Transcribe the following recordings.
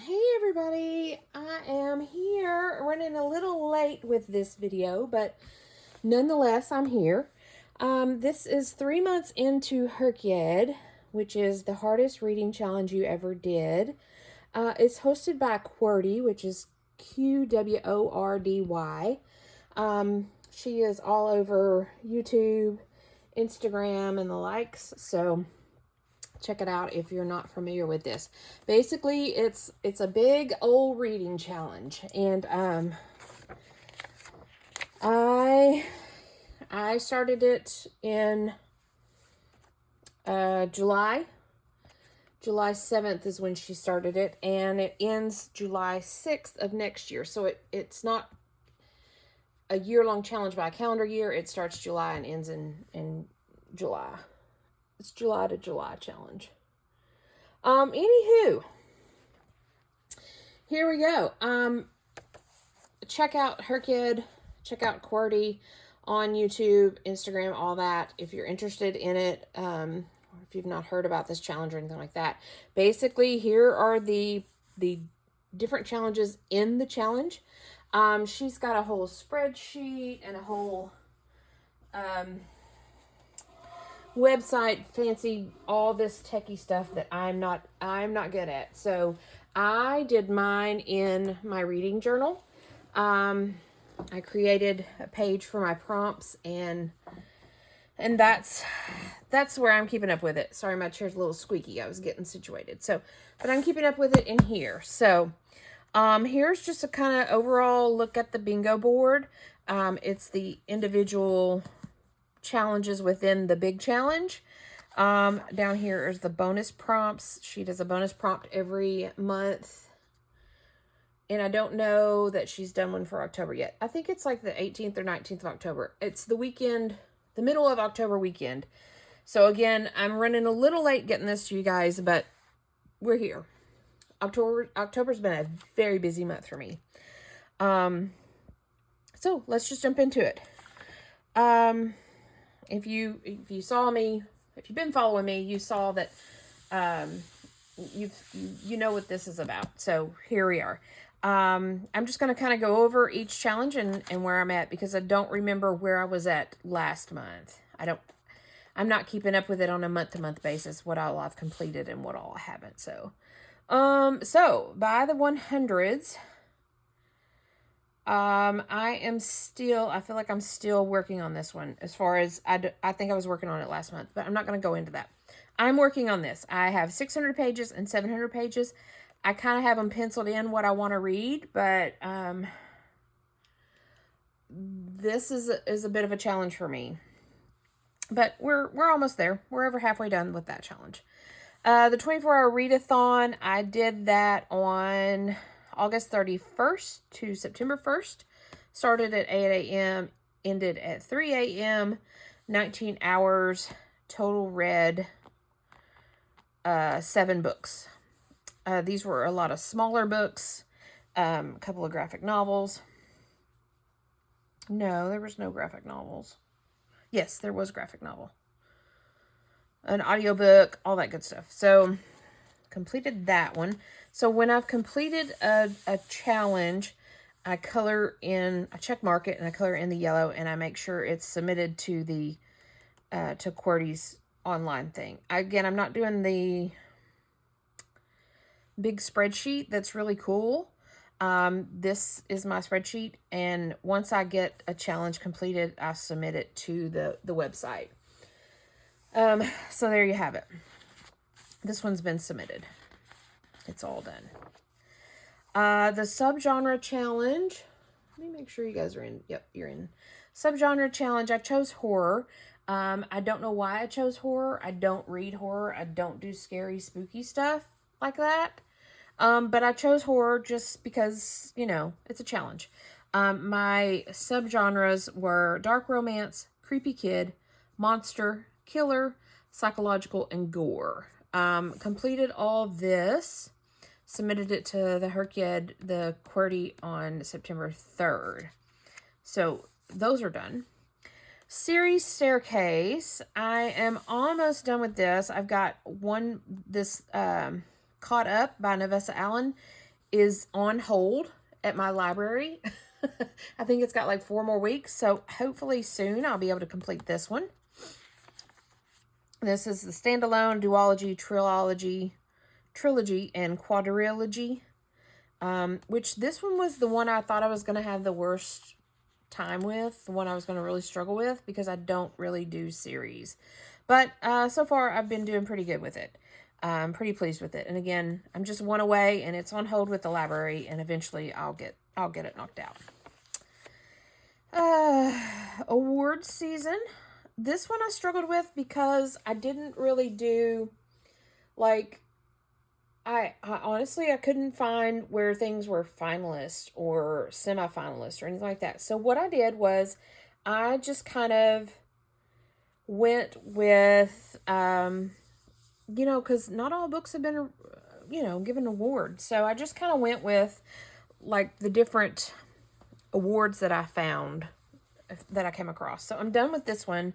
Hey everybody, I am here running a little late with this video, but nonetheless I'm here. This is 3 months into HRCYED, which is the hardest reading challenge you ever did. It's hosted by QWERTY, which is QWORDY. She is all over YouTube, Instagram, and the likes, so check it out if you're not familiar with this. Basically, it's a big old reading challenge, and I started it in July 7th is when she started it, and it ends July 6th of next year. So it's not a year-long challenge by a calendar year. It starts July and ends in July. It's July to July challenge. Anywho, here we go. Check out HRCYED, check out QWERTY on YouTube, Instagram, all that. If you're interested in it, or if you've not heard about this challenge or anything like that. Basically, here are the different challenges in the challenge. She's got a whole spreadsheet and a whole website, fancy, all this techie stuff that I'm not good at. So I did mine in my reading journal. I created a page for my prompts, and that's where I'm keeping up with it. Sorry, my chair's a little squeaky. I was getting situated. So, but I'm keeping up with it in here. So, here's just a kind of overall look at the bingo board. It's the individual challenges within the big challenge. Down here is the bonus prompts. She does a bonus prompt every month. And I don't know that she's done one for October yet. I think it's like the 18th or 19th of October. It's the weekend, the middle of October weekend. So again, I'm running a little late getting this to you guys, but we're here. October's been a very busy month for me. So let's just jump into it. If you saw me, if you've been following me, you saw that you know what this is about. So here we are. I'm just going to kind of go over each challenge and where I'm at, because I don't remember where I was at last month. I'm not keeping up with it on a month-to-month basis, what all I've completed and what all I haven't. So by the 100s, I feel like I'm still working on this one, as far as I think I was working on it last month, but I'm not going to go into that. I'm working on this. I have 600 pages and 700 pages. I kind of have them penciled in what I want to read, but, this is a bit of a challenge for me, but we're almost there. We're over halfway done with that challenge. The 24-hour readathon, I did that on August 31st to September 1st. Started at 8 a.m., ended at 3 a.m., 19 hours, total read 7 books. These were a lot of smaller books, a couple of graphic novels. No, there was no graphic novels. Yes, there was graphic novel. An audiobook, all that good stuff. So, completed that one. So when I've completed a challenge, I check mark it, and I color in the yellow, and I make sure it's submitted to the to QWERTY's online thing. Again, I'm not doing the big spreadsheet. That's really cool. This is my spreadsheet, and once I get a challenge completed, I submit it to the website. So there you have it. This one's been submitted. It's all done. The subgenre challenge. Let me make sure you guys are in. Yep, you're in. Subgenre challenge. I chose horror. I don't know why I chose horror. I don't read horror. I don't do scary, spooky stuff like that. But I chose horror just because, it's a challenge. My subgenres were dark romance, creepy kid, monster, killer, psychological, and gore. Completed all this, submitted it to the HRCYED, the QWERTY, on September 3rd. So those are done. Series Staircase, I am almost done with this. I've got this Caught Up by Nevessa Allen is on hold at my library. I think it's got like 4 more weeks, so hopefully soon I'll be able to complete this one. This is the standalone duology, trilogy, and quadrilogy, which this one was the one I thought I was going to have the worst time with, the one I was going to really struggle with, because I don't really do series. But so far, I've been doing pretty good with it. I'm pretty pleased with it. And again, I'm just one away, and it's on hold with the library, and eventually I'll get it knocked out. Award season. This one I struggled with because I didn't really do, like, I honestly, I couldn't find where things were finalists or semi-finalists or anything like that. So what I did was I just kind of went with, because not all books have been, given awards. So I just kind of went with, like, the different awards that I found, that I came across. So I'm done with this one.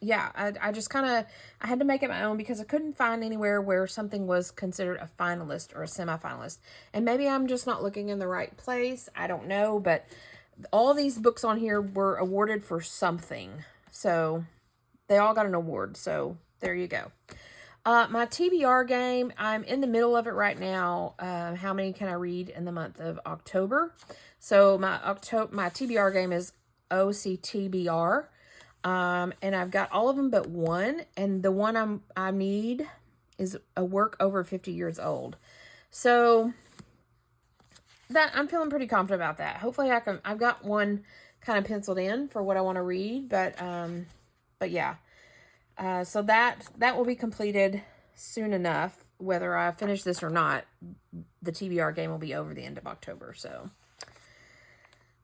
Yeah, I just kind of, I had to make it my own because I couldn't find anywhere where something was considered a finalist or a semifinalist. And maybe I'm just not looking in the right place. I don't know, but all these books on here were awarded for something. So they all got an award. So there you go. My TBR game, I'm in the middle of it right now. How many can I read in the month of October? So my TBR game is OCTBR. And I've got all of them but one, and the one I need is a work over 50 years old. So that I'm feeling pretty confident about that. Hopefully I've got one kind of penciled in for what I want to read, but yeah. So that will be completed soon enough. Whether I finish this or not, the TBR game will be over the end of October. So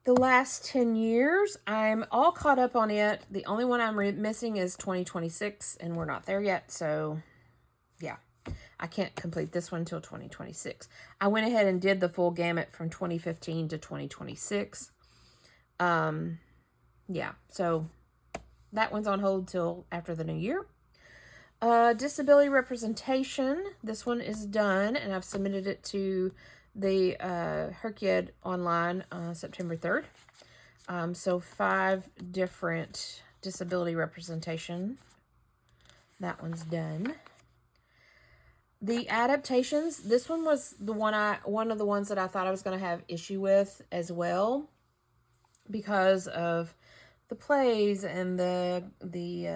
the last 10 years, I'm all caught up on it. The only one I'm missing is 2026, and we're not there yet. So yeah, I can't complete this one until 2026. I went ahead and did the full gamut from 2015 to 2026. Yeah, so that one's on hold till after the new year. Disability representation. This one is done, and I've submitted it to the HRCYED online September 3rd. So 5 different disability representation. That one's done. The adaptations. This one was one of the ones that I thought I was going to have issue with as well, because of the plays and the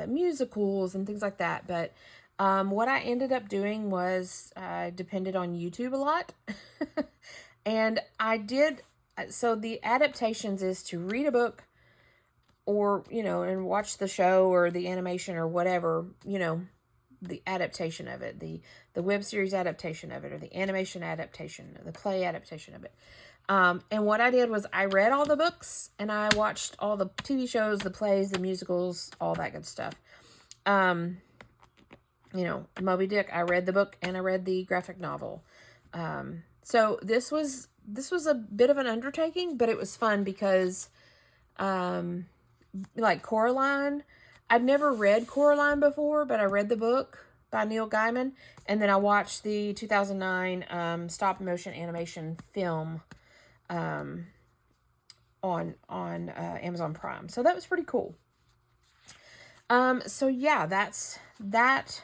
musicals and things like that. But what I ended up doing was I depended on YouTube a lot. And I did, so the adaptations is to read a book or, and watch the show or the animation or whatever, the adaptation of it, the web series adaptation of it, or the animation adaptation, or the play adaptation of it. And what I did was I read all the books and I watched all the TV shows, the plays, the musicals, all that good stuff. Moby Dick, I read the book and I read the graphic novel. So this was a bit of an undertaking, but it was fun because, like Coraline, I'd never read Coraline before, but I read the book by Neil Gaiman, and then I watched the 2009 stop motion animation film on Amazon Prime. So that was pretty cool. So yeah, that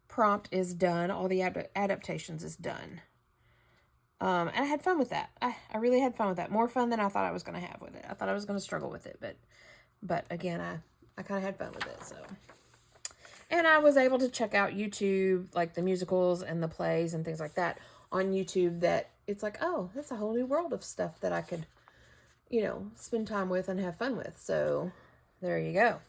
prompt is done. All the adaptations is done. And I had fun with that. I really had fun with that. More fun than I thought I was going to have with it. I thought I was going to struggle with it, but again, I kind of had fun with it. So, and I was able to check out YouTube, like the musicals and the plays and things like that on YouTube, that it's like, oh, that's a whole new world of stuff that I could, spend time with and have fun with. So there you go.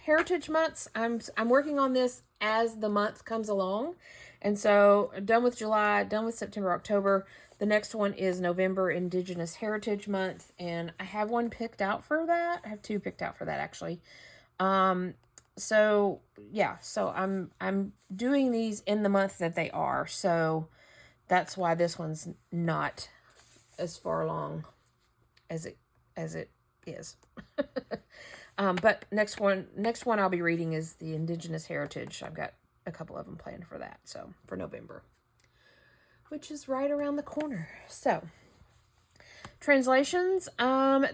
Heritage months. I'm working on this as the month comes along. And so done with July, done with September, October. The next one is November, Indigenous Heritage Month. And I have one picked out for that. I have 2 picked out for that, actually. So yeah, so I'm doing these in the month that they are. So that's why this one's not as far along as it is. But next one I'll be reading is the Indigenous Heritage. I've got a couple of them planned for that. So for November, which is right around the corner. So translations.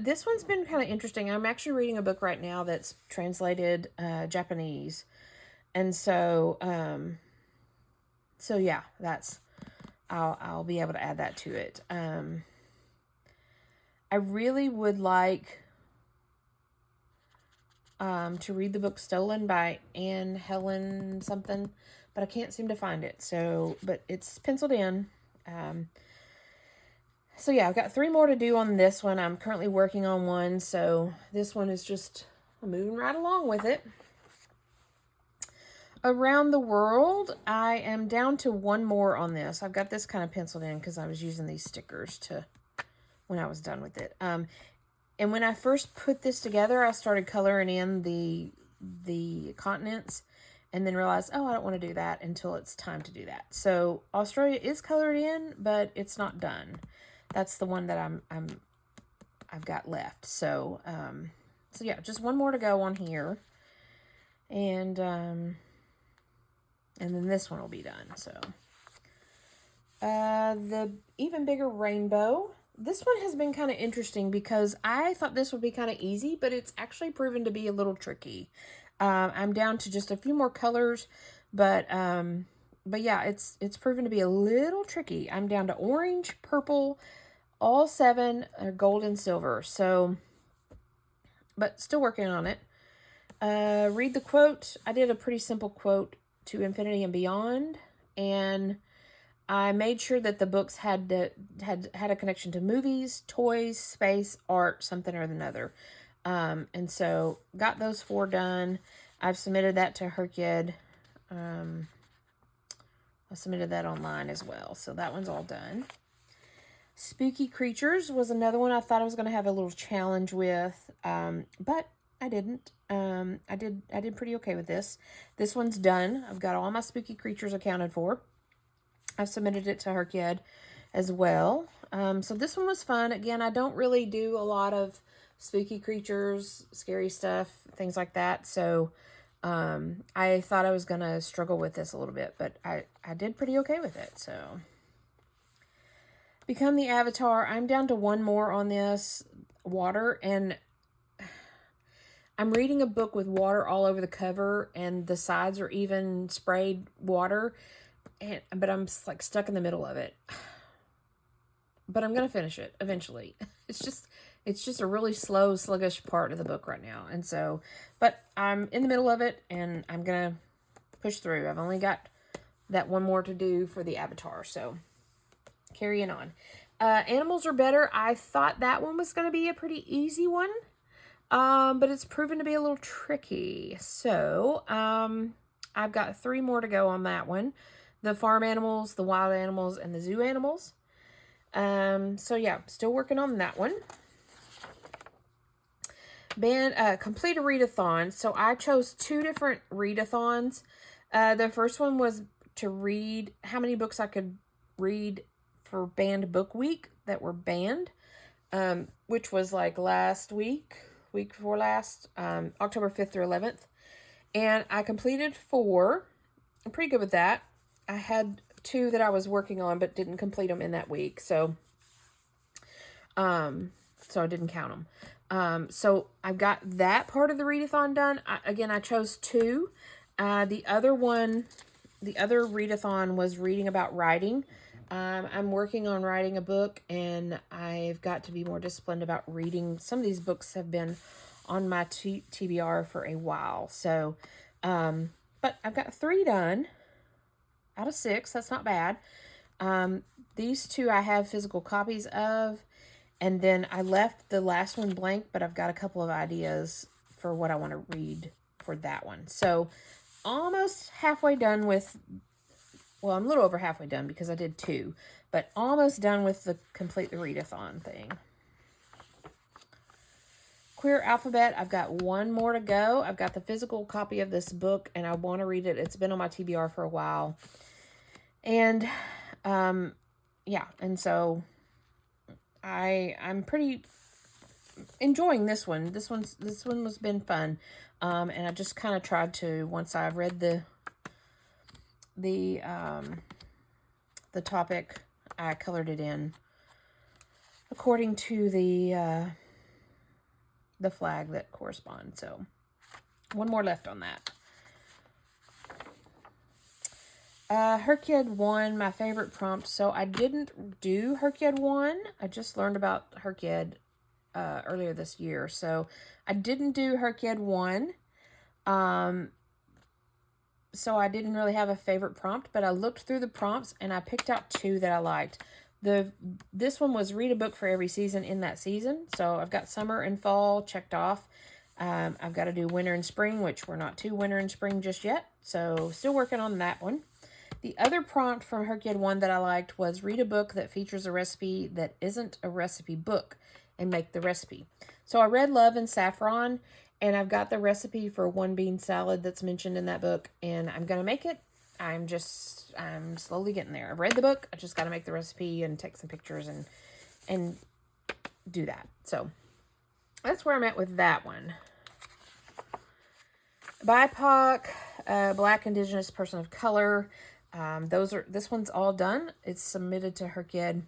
This one's been kind of interesting. I'm actually reading a book right now that's translated Japanese. And so, so yeah, I'll be able to add that to it. I really would like to read the book Stolen by Anne Helen something, but I can't seem to find it. So, but it's penciled in. So yeah, I've got 3 more to do on this one. I'm currently working on one, so this one is just moving right along with it. Around the World, I am down to 1 more on this. I've got this kind of penciled in because I was using these stickers when I was done with it. And when I first put this together, I started coloring in the continents and then realized, oh, I don't want to do that until it's time to do that. So Australia is colored in, but it's not done. That's the one that I've got left. So, so yeah, just 1 more to go on here. And then this one will be done. So, the Even Bigger Rainbow. This one has been kind of interesting because I thought this would be kind of easy, but it's actually proven to be a little tricky. I'm down to just a few more colors, but yeah, it's proven to be a little tricky. I'm down to orange, purple, all 7 are gold and silver. So, but still working on it. Read the quote. I did a pretty simple quote to Infinity and Beyond, and I made sure that the books had a connection to movies, toys, space, art, something or another. And so got those 4 done. I've submitted that to HRCYED. I submitted that online as well. So that one's all done. Spooky Creatures was another one I thought I was going to have a little challenge with. But I didn't. I did pretty okay with this. This one's done. I've got all my spooky creatures accounted for. I've submitted it to HRCYED as well. So this one was fun. Again, I don't really do a lot of spooky creatures, scary stuff, things like that. So I thought I was going to struggle with this a little bit, but I did pretty okay with it. So Become the Avatar. I'm down to 1 more on this, water, and I'm reading a book with water all over the cover, and the sides are even sprayed water, but I'm like stuck in the middle of it. But I'm gonna finish it eventually. It's just a really slow, sluggish part of the book right now, and so, but I'm in the middle of it, and I'm gonna push through. I've only got that 1 more to do for the Avatar, so carrying on. Animals Are Better. I thought that one was gonna be a pretty easy one. But it's proven to be a little tricky. So, I've got 3 more to go on that one. The farm animals, the wild animals, and the zoo animals. So yeah, still working on that one. Complete a readathon. So I chose 2 different readathons. The first one was to read how many books I could read for banned book week that were banned, which was like last week before last, October 5th through 11th. And I completed 4. I'm pretty good with that. I had 2 that I was working on, but didn't complete them in that week. So I didn't count them. So I've got that part of the readathon done. I chose 2. The other readathon was reading about writing. I'm working on writing a book, and I've got to be more disciplined about reading. Some of these books have been on my TBR for a while. So, but I've got 3 done out of 6. That's not bad. These 2 I have physical copies of, and then I left the last one blank, but I've got a couple of ideas for what I want to read for that one. So, almost halfway done with... Well, I'm a little over halfway done because I did 2, but almost done with the complete the readathon thing. Queer Alphabet, I've got 1 more to go. I've got the physical copy of this book, and I want to read it. It's been on my TBR for a while. And, yeah, and so I'm pretty enjoying this one. This one has been fun. And I just kind of tried to, once I read the the topic, I colored it in according to the flag that corresponds. So one more left on that. HRCYED 1, my favorite prompt. So I didn't do HRCYED 1. I just learned about HRCYED earlier this year. So I didn't do HRCYED 1. So I didn't really have a favorite prompt, but I looked through the prompts and I picked out 2 that I liked. This one was read a book for every season in that season. So I've got summer and fall checked off. I've got to do winter and spring, which we're not to winter and spring just yet. So still working on that one. The other prompt from HRCYED 1 that I liked was read a book that features a recipe that isn't a recipe book and make the recipe. So I read Love and Saffron, and I've got the recipe for one bean salad that's mentioned in that book, and I'm going to make it. I'm slowly getting there. I've read the book. I just got to make the recipe and take some pictures and do that. So that's where I'm at with that one. BIPOC, Black, Indigenous, Person of Color. This one's all done. It's submitted to HRCYED.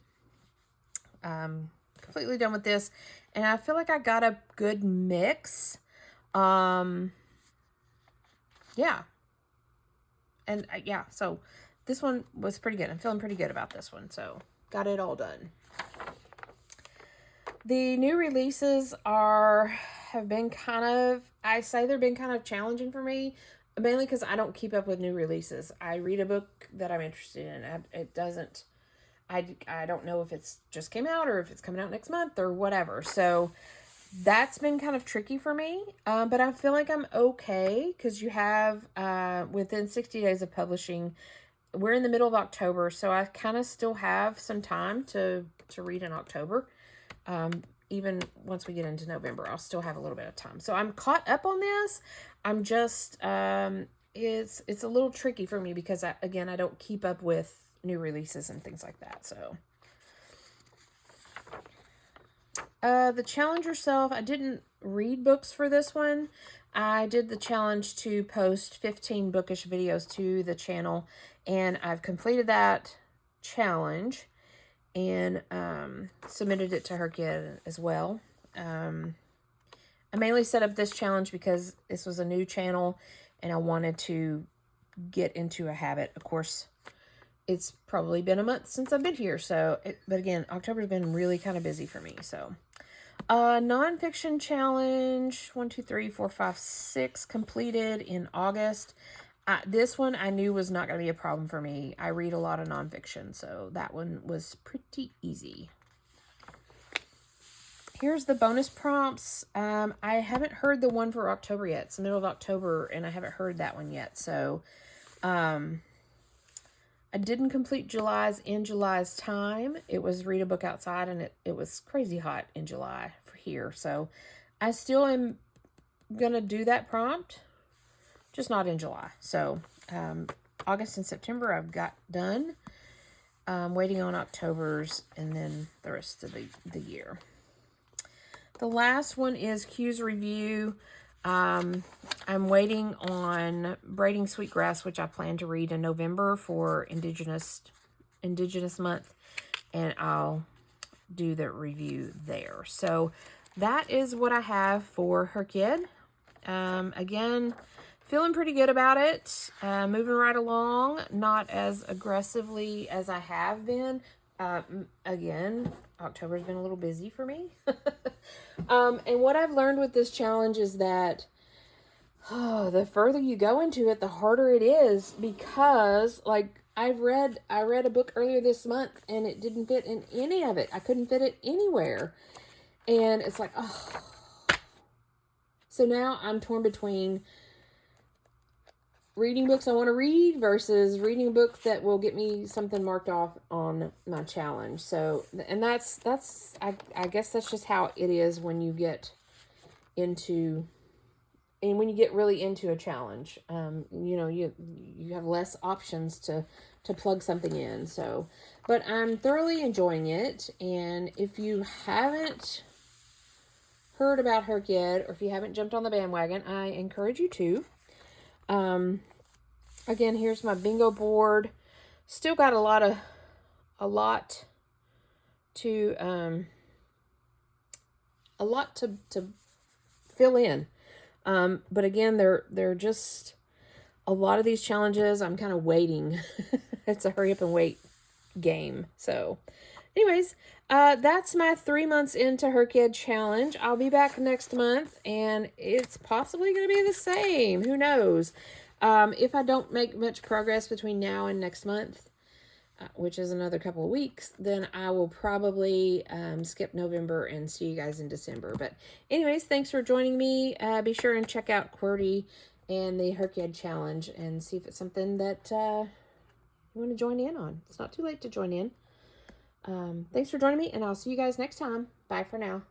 Completely done with this. And I feel like I got a good mix. Yeah. And yeah, so this one was pretty good. I'm feeling pretty good about this one. So got it all done. The new releases have been kind of, I say they've been kind of challenging for me, mainly because I don't keep up with new releases. I read a book that I'm interested in. I don't know if it's just came out or if it's coming out next month or whatever. So that's been kind of tricky for me. But I feel like I'm okay because you have, within 60 days of publishing, we're in the middle of October. So I kind of still have some time to read in October. Even once we get into November, I'll still have a little bit of time. So I'm caught up on this. I'm just, it's a little tricky for me because I don't keep up with new releases and things like that. So, the challenge yourself, I didn't read books for this one. I did the challenge to post 15 bookish videos to the channel, and I've completed that challenge and submitted it to HRCYED as well. I mainly set up this challenge because this was a new channel and I wanted to get into a habit. Of course, it's probably been a month since I've been here. But again, October's been really kind of busy for me. So, nonfiction challenge, 1, 2, 3, 4, 5, 6 completed in August. This one I knew was not going to be a problem for me. I read a lot of nonfiction, so that one was pretty easy. Here's the bonus prompts. I haven't heard the one for October yet. It's the middle of October, and I haven't heard that one yet. So, I didn't complete July's in July's time. It was read a book outside, and it was crazy hot in July for here. So, I still am going to do that prompt, just not in July. So, August and September I've got done. Waiting on October's and then the rest of the year. The last one is Q's review. I'm waiting on Braiding Sweetgrass, which I plan to read in November for Indigenous Month, and I'll do the review there. So that is what I have for HRCYED. Again, feeling pretty good about it. Moving right along, not as aggressively as I have been. Again, October's been a little busy for me. And what I've learned with this challenge is that the further you go into it, the harder it is, because like I read a book earlier this month and it didn't fit in any of it. I couldn't fit it anywhere. And it's like, oh. So now I'm torn between reading books I want to read versus reading a book that will get me something marked off on my challenge. So, and that's I guess that's just how it is when you get into, and when you get really into a challenge, you have less options to plug something in. So, but I'm thoroughly enjoying it. And if you haven't heard about HRCYED, or if you haven't jumped on the bandwagon, I encourage you to. Again, here's my bingo board. Still got a lot to fill in. But again, they're just a lot of these challenges. I'm kind of waiting. It's a hurry up and wait game. So, anyways, that's my 3 months into HRCYED challenge. I'll be back next month, and it's possibly going to be the same. Who knows? If I don't make much progress between now and next month, which is another couple of weeks, then I will probably skip November and see you guys in December. But anyways, thanks for joining me. Be sure and check out QWERTY and the HRCYED challenge and see if it's something that you want to join in on. It's not too late to join in. Thanks for joining me, and I'll see you guys next time. Bye for now.